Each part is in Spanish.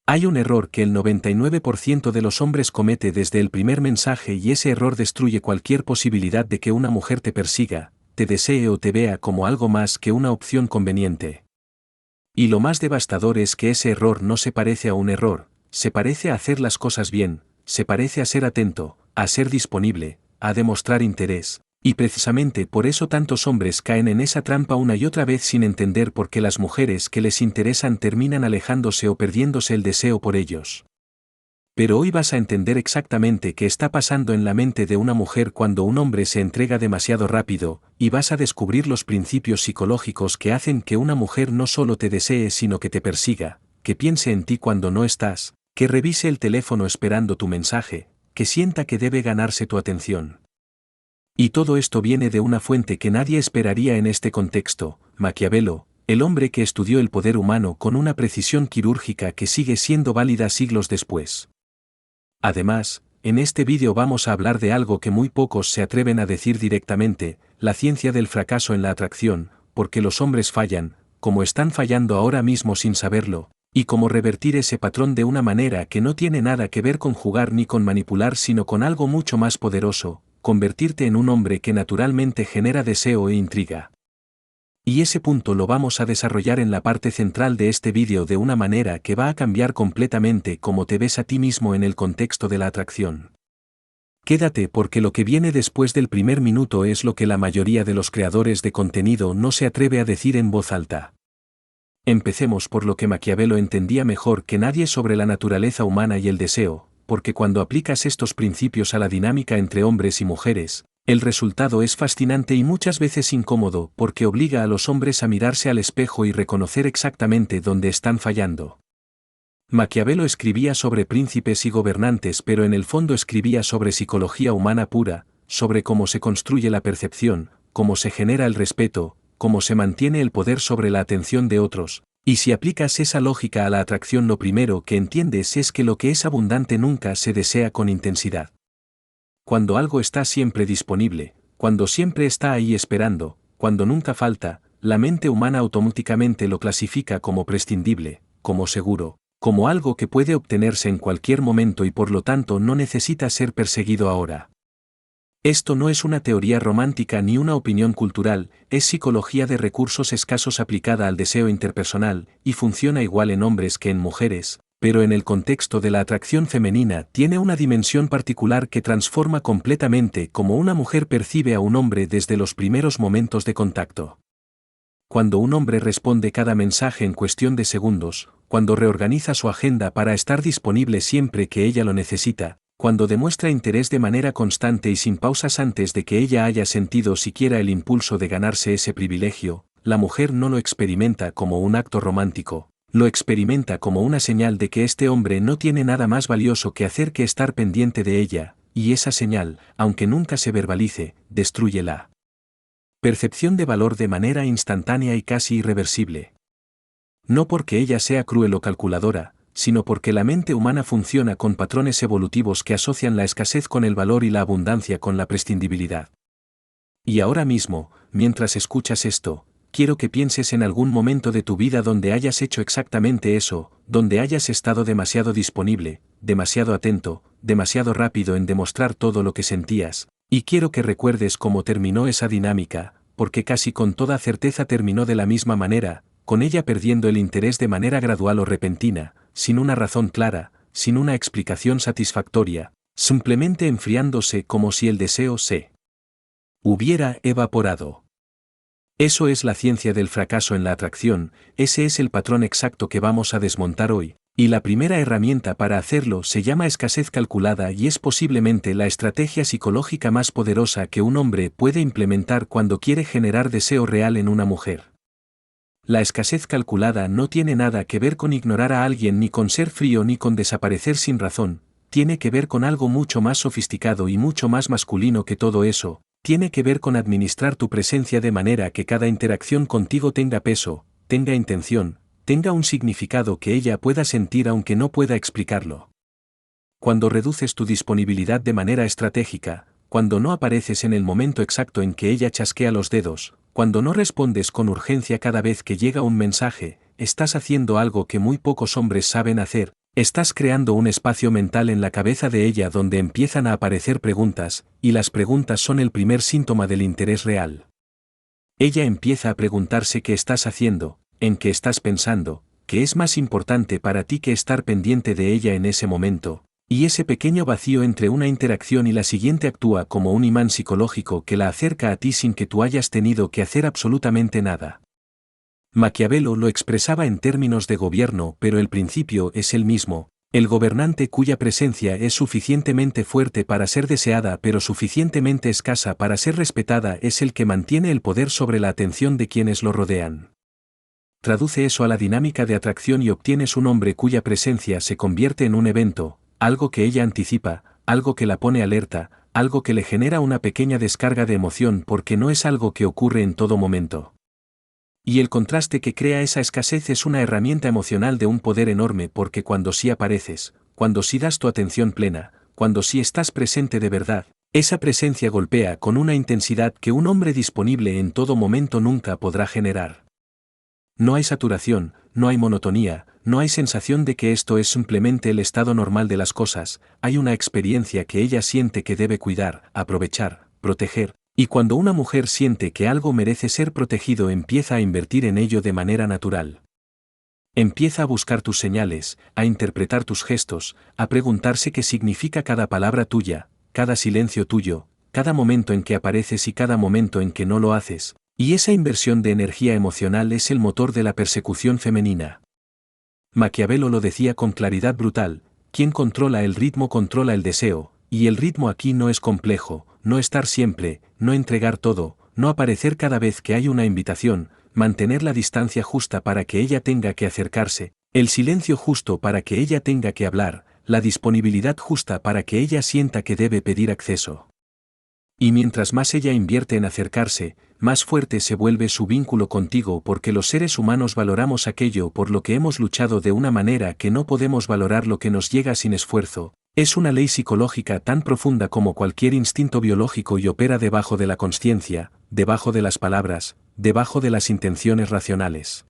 Hay un error que el 99% de los hombres comete desde el primer mensaje y ese error destruye cualquier posibilidad de que una mujer te persiga, te desee o te vea como algo más que una opción conveniente. Y lo más devastador es que ese error no se parece a un error, se parece a hacer las cosas bien, se parece a ser atento, a ser disponible, a demostrar interés. Y precisamente por eso tantos hombres caen en esa trampa una y otra vez sin entender por qué las mujeres que les interesan terminan alejándose o perdiéndose el deseo por ellos. Pero hoy vas a entender exactamente qué está pasando en la mente de una mujer cuando un hombre se entrega demasiado rápido, y vas a descubrir los principios psicológicos que hacen que una mujer no solo te desee sino que te persiga, que piense en ti cuando no estás, que revise el teléfono esperando tu mensaje, que sienta que debe ganarse tu atención. Y todo esto viene de una fuente que nadie esperaría en este contexto, Maquiavelo, el hombre que estudió el poder humano con una precisión quirúrgica que sigue siendo válida siglos después. Además, en este vídeo vamos a hablar de algo que muy pocos se atreven a decir directamente, la ciencia del fracaso en la atracción, porque los hombres fallan, como están fallando ahora mismo sin saberlo, y cómo revertir ese patrón de una manera que no tiene nada que ver con jugar ni con manipular sino con algo mucho más poderoso, convertirte en un hombre que naturalmente genera deseo e intriga. Y ese punto lo vamos a desarrollar en la parte central de este vídeo de una manera que va a cambiar completamente cómo te ves a ti mismo en el contexto de la atracción. Quédate porque lo que viene después del primer minuto es lo que la mayoría de los creadores de contenido no se atreve a decir en voz alta. Empecemos por lo que Maquiavelo entendía mejor que nadie sobre la naturaleza humana y el deseo, porque cuando aplicas estos principios a la dinámica entre hombres y mujeres, el resultado es fascinante y muchas veces incómodo porque obliga a los hombres a mirarse al espejo y reconocer exactamente dónde están fallando. Maquiavelo escribía sobre príncipes y gobernantes, pero en el fondo escribía sobre psicología humana pura, sobre cómo se construye la percepción, cómo se genera el respeto, cómo se mantiene el poder sobre la atención de otros. Y si aplicas esa lógica a la atracción, lo primero que entiendes es que lo que es abundante nunca se desea con intensidad. Cuando algo está siempre disponible, cuando siempre está ahí esperando, cuando nunca falta, la mente humana automáticamente lo clasifica como prescindible, como seguro, como algo que puede obtenerse en cualquier momento y por lo tanto no necesita ser perseguido ahora. Esto no es una teoría romántica ni una opinión cultural, es psicología de recursos escasos aplicada al deseo interpersonal, y funciona igual en hombres que en mujeres, pero en el contexto de la atracción femenina tiene una dimensión particular que transforma completamente cómo una mujer percibe a un hombre desde los primeros momentos de contacto. Cuando un hombre responde cada mensaje en cuestión de segundos, cuando reorganiza su agenda para estar disponible siempre que ella lo necesita, cuando demuestra interés de manera constante y sin pausas antes de que ella haya sentido siquiera el impulso de ganarse ese privilegio, la mujer no lo experimenta como un acto romántico, lo experimenta como una señal de que este hombre no tiene nada más valioso que hacer que estar pendiente de ella, y esa señal, aunque nunca se verbalice, destruye la percepción de valor de manera instantánea y casi irreversible. No porque ella sea cruel o calculadora, sino porque la mente humana funciona con patrones evolutivos que asocian la escasez con el valor y la abundancia con la prescindibilidad. Y ahora mismo, mientras escuchas esto, quiero que pienses en algún momento de tu vida donde hayas hecho exactamente eso, donde hayas estado demasiado disponible, demasiado atento, demasiado rápido en demostrar todo lo que sentías, y quiero que recuerdes cómo terminó esa dinámica, porque casi con toda certeza terminó de la misma manera, con ella perdiendo el interés de manera gradual o repentina, sin una razón clara, sin una explicación satisfactoria, simplemente enfriándose como si el deseo se hubiera evaporado. Eso es la ciencia del fracaso en la atracción, ese es el patrón exacto que vamos a desmontar hoy, y la primera herramienta para hacerlo se llama escasez calculada y es posiblemente la estrategia psicológica más poderosa que un hombre puede implementar cuando quiere generar deseo real en una mujer. La escasez calculada no tiene nada que ver con ignorar a alguien ni con ser frío ni con desaparecer sin razón, tiene que ver con algo mucho más sofisticado y mucho más masculino que todo eso, tiene que ver con administrar tu presencia de manera que cada interacción contigo tenga peso, tenga intención, tenga un significado que ella pueda sentir aunque no pueda explicarlo. Cuando reduces tu disponibilidad de manera estratégica, cuando no apareces en el momento exacto en que ella chasquea los dedos, cuando no respondes con urgencia cada vez que llega un mensaje, estás haciendo algo que muy pocos hombres saben hacer, Estás creando un espacio mental en la cabeza de ella donde empiezan a aparecer preguntas, y las preguntas son el primer síntoma del interés real. Ella empieza a preguntarse qué estás haciendo, en qué estás pensando, qué es más importante para ti que estar pendiente de ella en ese momento, y ese pequeño vacío entre una interacción y la siguiente actúa como un imán psicológico que la acerca a ti sin que tú hayas tenido que hacer absolutamente nada. Maquiavelo lo expresaba en términos de gobierno, pero el principio es el mismo: el gobernante cuya presencia es suficientemente fuerte para ser deseada pero suficientemente escasa para ser respetada es el que mantiene el poder sobre la atención de quienes lo rodean. Traduce eso a la dinámica de atracción y obtienes un hombre cuya presencia se convierte en un evento, algo que ella anticipa, algo que la pone alerta, algo que le genera una pequeña descarga de emoción porque no es algo que ocurre en todo momento. Y el contraste que crea esa escasez es una herramienta emocional de un poder enorme porque cuando sí apareces, cuando sí das tu atención plena, cuando sí estás presente de verdad, esa presencia golpea con una intensidad que un hombre disponible en todo momento nunca podrá generar. No hay saturación, no hay monotonía, no hay sensación de que esto es simplemente el estado normal de las cosas, hay una experiencia que ella siente que debe cuidar, aprovechar, proteger. Y cuando una mujer siente que algo merece ser protegido, empieza a invertir en ello de manera natural. Empieza a buscar tus señales, a interpretar tus gestos, a preguntarse qué significa cada palabra tuya, cada silencio tuyo, cada momento en que apareces y cada momento en que no lo haces, y esa inversión de energía emocional es el motor de la persecución femenina. Maquiavelo lo decía con claridad brutal: quien controla el ritmo controla el deseo, y el ritmo aquí no es complejo. No estar siempre, no entregar todo, no aparecer cada vez que hay una invitación, mantener la distancia justa para que ella tenga que acercarse, el silencio justo para que ella tenga que hablar, la disponibilidad justa para que ella sienta que debe pedir acceso. Y mientras más ella invierte en acercarse, más fuerte se vuelve su vínculo contigo porque los seres humanos valoramos aquello por lo que hemos luchado de una manera que no podemos valorar lo que nos llega sin esfuerzo. Es una ley psicológica tan profunda como cualquier instinto biológico y opera debajo de la consciencia, debajo de las palabras, debajo de las intenciones racionales.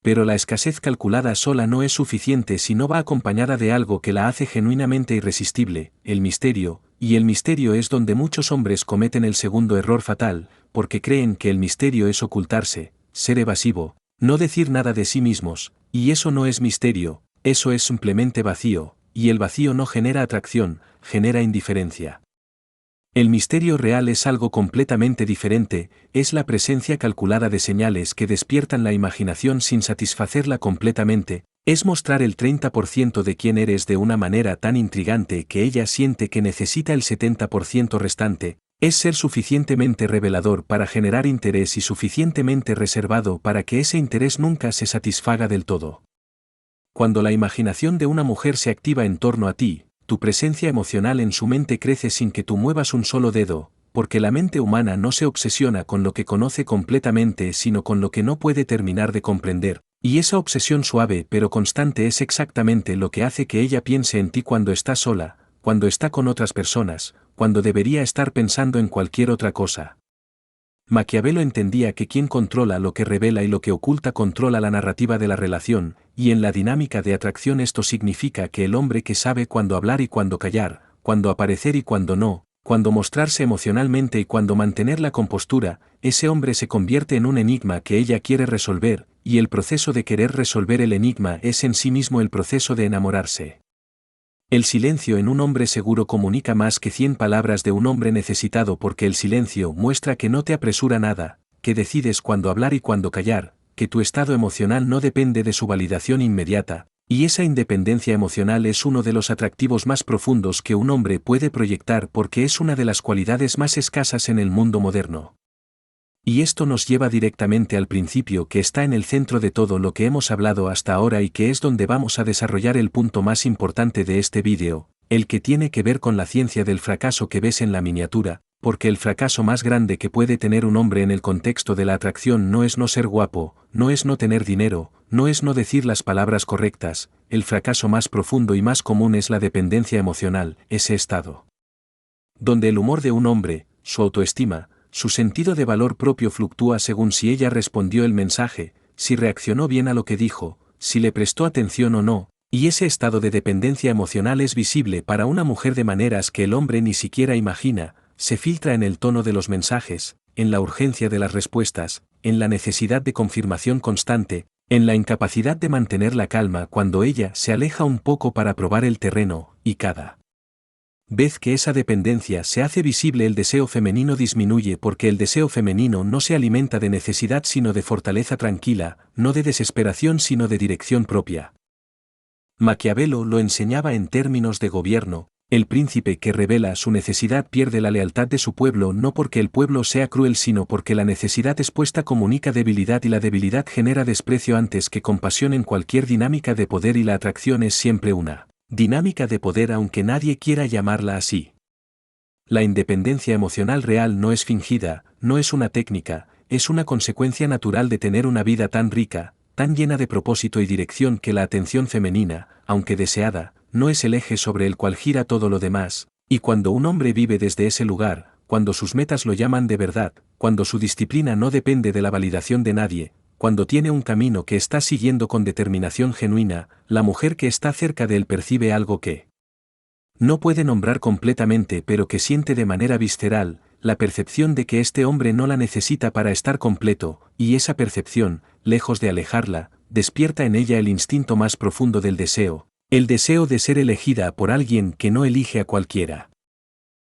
Pero la escasez calculada sola no es suficiente si no va acompañada de algo que la hace genuinamente irresistible, el misterio, y el misterio es donde muchos hombres cometen el segundo error fatal, porque creen que el misterio es ocultarse, ser evasivo, no decir nada de sí mismos, y eso no es misterio, eso es simplemente vacío. Y el vacío no genera atracción, genera indiferencia. El misterio real es algo completamente diferente, es la presencia calculada de señales que despiertan la imaginación sin satisfacerla completamente, es mostrar el 30% de quién eres de una manera tan intrigante que ella siente que necesita el 70% restante, es ser suficientemente revelador para generar interés y suficientemente reservado para que ese interés nunca se satisfaga del todo. Cuando la imaginación de una mujer se activa en torno a ti, tu presencia emocional en su mente crece sin que tú muevas un solo dedo, porque la mente humana no se obsesiona con lo que conoce completamente sino con lo que no puede terminar de comprender, y esa obsesión suave pero constante es exactamente lo que hace que ella piense en ti cuando está sola, cuando está con otras personas, cuando debería estar pensando en cualquier otra cosa. Maquiavelo entendía que quien controla lo que revela y lo que oculta controla la narrativa de la relación, y en la dinámica de atracción esto significa que el hombre que sabe cuándo hablar y cuándo callar, cuándo aparecer y cuándo no, cuándo mostrarse emocionalmente y cuándo mantener la compostura, ese hombre se convierte en un enigma que ella quiere resolver, y el proceso de querer resolver el enigma es en sí mismo el proceso de enamorarse. El silencio en un hombre seguro comunica más que 100 palabras de un hombre necesitado porque el silencio muestra que no te apresura nada, que decides cuándo hablar y cuándo callar, que tu estado emocional no depende de su validación inmediata, y esa independencia emocional es uno de los atractivos más profundos que un hombre puede proyectar porque es una de las cualidades más escasas en el mundo moderno. Y esto nos lleva directamente al principio que está en el centro de todo lo que hemos hablado hasta ahora y que es donde vamos a desarrollar el punto más importante de este vídeo, el que tiene que ver con la ciencia del fracaso que ves en la miniatura, porque el fracaso más grande que puede tener un hombre en el contexto de la atracción no es no ser guapo, no es no tener dinero, no es no decir las palabras correctas, el fracaso más profundo y más común es la dependencia emocional, ese estado donde el humor de un hombre, su autoestima, su sentido de valor propio fluctúa según si ella respondió el mensaje, si reaccionó bien a lo que dijo, si le prestó atención o no, Y ese estado de dependencia emocional es visible para una mujer de maneras que el hombre ni siquiera imagina, se filtra en el tono de los mensajes, en la urgencia de las respuestas, en la necesidad de confirmación constante, en la incapacidad de mantener la calma cuando ella se aleja un poco para probar el terreno, y cada vez que esa dependencia se hace visible el deseo femenino disminuye porque el deseo femenino no se alimenta de necesidad sino de fortaleza tranquila, no de desesperación sino de dirección propia. Maquiavelo lo enseñaba en términos de gobierno: el príncipe que revela su necesidad pierde la lealtad de su pueblo no porque el pueblo sea cruel sino porque la necesidad expuesta comunica debilidad y la debilidad genera desprecio antes que compasión en cualquier dinámica de poder y la atracción es siempre una dinámica de poder aunque nadie quiera llamarla así. La independencia emocional real no es fingida, no es una técnica, es una consecuencia natural de tener una vida tan rica, tan llena de propósito y dirección que la atención femenina, aunque deseada, no es el eje sobre el cual gira todo lo demás, y cuando un hombre vive desde ese lugar, cuando sus metas lo llaman de verdad, cuando su disciplina no depende de la validación de nadie, cuando tiene un camino que está siguiendo con determinación genuina, la mujer que está cerca de él percibe algo que no puede nombrar completamente pero que siente de manera visceral, la percepción de que este hombre no la necesita para estar completo, y esa percepción, lejos de alejarla, despierta en ella el instinto más profundo del deseo, el deseo de ser elegida por alguien que no elige a cualquiera.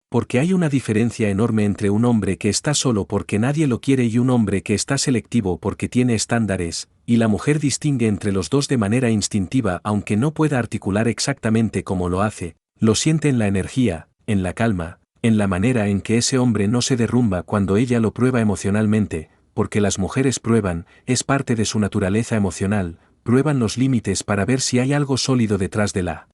Porque hay una diferencia enorme entre un hombre que está solo porque nadie lo quiere y un hombre que está selectivo porque tiene estándares, y la mujer distingue entre los dos de manera instintiva aunque no pueda articular exactamente cómo lo hace, lo siente en la energía, en la calma, en la manera en que ese hombre no se derrumba cuando ella lo prueba emocionalmente, porque las mujeres prueban, es parte de su naturaleza emocional, prueban los límites para ver si hay algo sólido detrás de la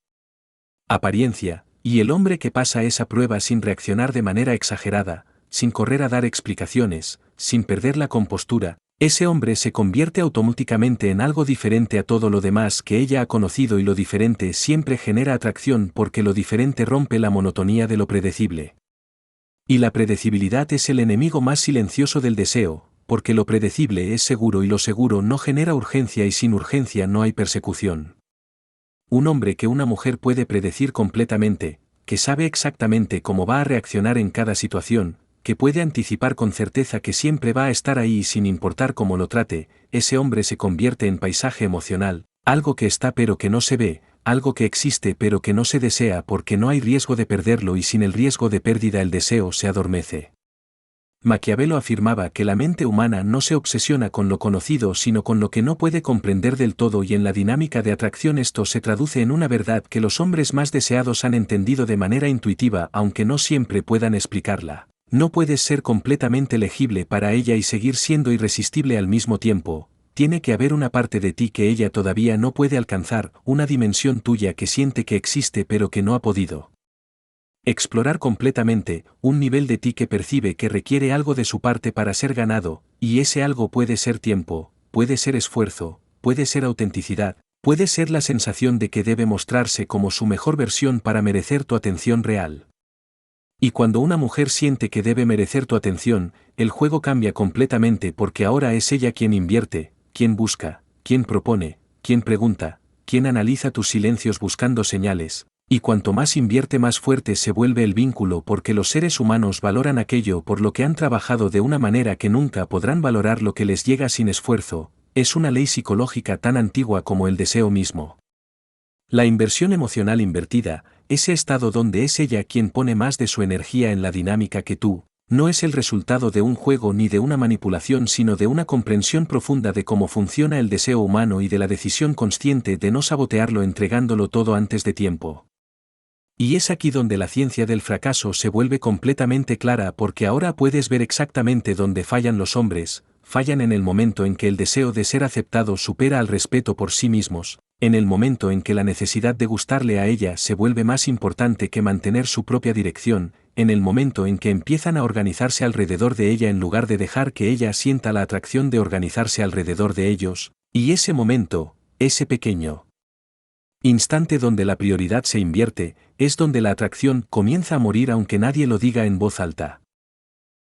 apariencia. Y el hombre que pasa esa prueba sin reaccionar de manera exagerada, sin correr a dar explicaciones, sin perder la compostura, ese hombre se convierte automáticamente en algo diferente a todo lo demás que ella ha conocido y lo diferente siempre genera atracción porque lo diferente rompe la monotonía de lo predecible. Y la predecibilidad es el enemigo más silencioso del deseo, porque lo predecible es seguro y lo seguro no genera urgencia y sin urgencia no hay persecución. Un hombre que una mujer puede predecir completamente, que sabe exactamente cómo va a reaccionar en cada situación, que puede anticipar con certeza que siempre va a estar ahí sin importar cómo lo trate, ese hombre se convierte en paisaje emocional, algo que está pero que no se ve, algo que existe pero que no se desea porque no hay riesgo de perderlo y sin el riesgo de pérdida el deseo se adormece. Maquiavelo afirmaba que la mente humana no se obsesiona con lo conocido sino con lo que no puede comprender del todo y en la dinámica de atracción esto se traduce en una verdad que los hombres más deseados han entendido de manera intuitiva aunque no siempre puedan explicarla. No puedes ser completamente legible para ella y seguir siendo irresistible al mismo tiempo, tiene que haber una parte de ti que ella todavía no puede alcanzar, una dimensión tuya que siente que existe pero que no ha podido explorar completamente, un nivel de ti que percibe que requiere algo de su parte para ser ganado, y ese algo puede ser tiempo, puede ser esfuerzo, puede ser autenticidad, puede ser la sensación de que debe mostrarse como su mejor versión para merecer tu atención real. Y cuando una mujer siente que debe merecer tu atención, el juego cambia completamente porque ahora es ella quien invierte, quien busca, quien propone, quien pregunta, quien analiza tus silencios buscando señales. Y cuanto más invierte más fuerte se vuelve el vínculo porque los seres humanos valoran aquello por lo que han trabajado de una manera que nunca podrán valorar lo que les llega sin esfuerzo, es una ley psicológica tan antigua como el deseo mismo. La inversión emocional invertida, ese estado donde es ella quien pone más de su energía en la dinámica que tú, no es el resultado de un juego ni de una manipulación sino de una comprensión profunda de cómo funciona el deseo humano y de la decisión consciente de no sabotearlo entregándolo todo antes de tiempo. Y es aquí donde la ciencia del fracaso se vuelve completamente clara porque ahora puedes ver exactamente dónde fallan los hombres, fallan en el momento en que el deseo de ser aceptado supera al respeto por sí mismos, en el momento en que la necesidad de gustarle a ella se vuelve más importante que mantener su propia dirección, en el momento en que empiezan a organizarse alrededor de ella en lugar de dejar que ella sienta la atracción de organizarse alrededor de ellos, y ese momento, ese pequeño instante donde la prioridad se invierte, es donde la atracción comienza a morir aunque nadie lo diga en voz alta.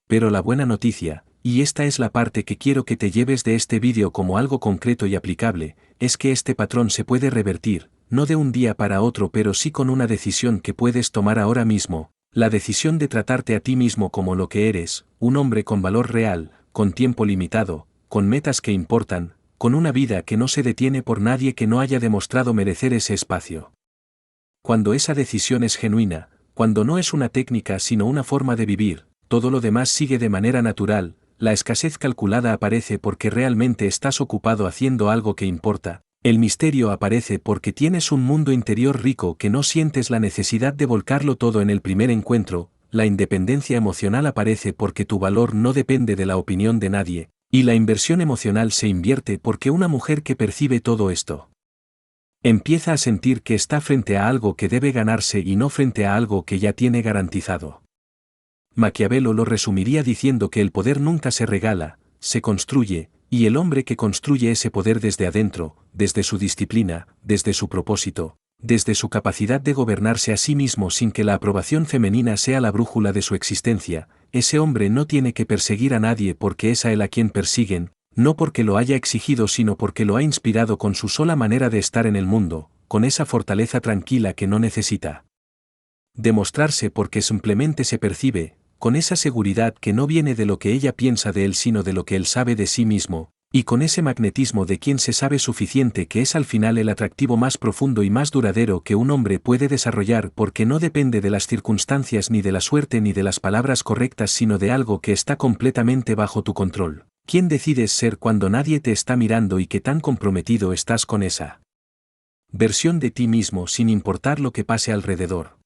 Pero la buena noticia, y esta es la parte que quiero que te lleves de este vídeo como algo concreto y aplicable, es que este patrón se puede revertir, no de un día para otro, pero sí con una decisión que puedes tomar ahora mismo, la decisión de tratarte a ti mismo como lo que eres, un hombre con valor real, con tiempo limitado, con metas que importan, con una vida que no se detiene por nadie que no haya demostrado merecer ese espacio. Cuando esa decisión es genuina, cuando no es una técnica sino una forma de vivir, todo lo demás sigue de manera natural, la escasez calculada aparece porque realmente estás ocupado haciendo algo que importa, el misterio aparece porque tienes un mundo interior rico que no sientes la necesidad de volcarlo todo en el primer encuentro, la independencia emocional aparece porque tu valor no depende de la opinión de nadie, y la inversión emocional se invierte porque una mujer que percibe todo esto empieza a sentir que está frente a algo que debe ganarse y no frente a algo que ya tiene garantizado. Maquiavelo lo resumiría diciendo que el poder nunca se regala, se construye, y el hombre que construye ese poder desde adentro, desde su disciplina, desde su propósito, desde su capacidad de gobernarse a sí mismo sin que la aprobación femenina sea la brújula de su existencia, ese hombre no tiene que perseguir a nadie porque es a él a quien persiguen, no porque lo haya exigido sino porque lo ha inspirado con su sola manera de estar en el mundo, con esa fortaleza tranquila que no necesita demostrarse porque simplemente se percibe, con esa seguridad que no viene de lo que ella piensa de él sino de lo que él sabe de sí mismo, y con ese magnetismo de quien se sabe suficiente que es al final el atractivo más profundo y más duradero que un hombre puede desarrollar porque no depende de las circunstancias ni de la suerte ni de las palabras correctas sino de algo que está completamente bajo tu control. ¿Quién decides ser cuando nadie te está mirando y qué tan comprometido estás con esa versión de ti mismo sin importar lo que pase alrededor?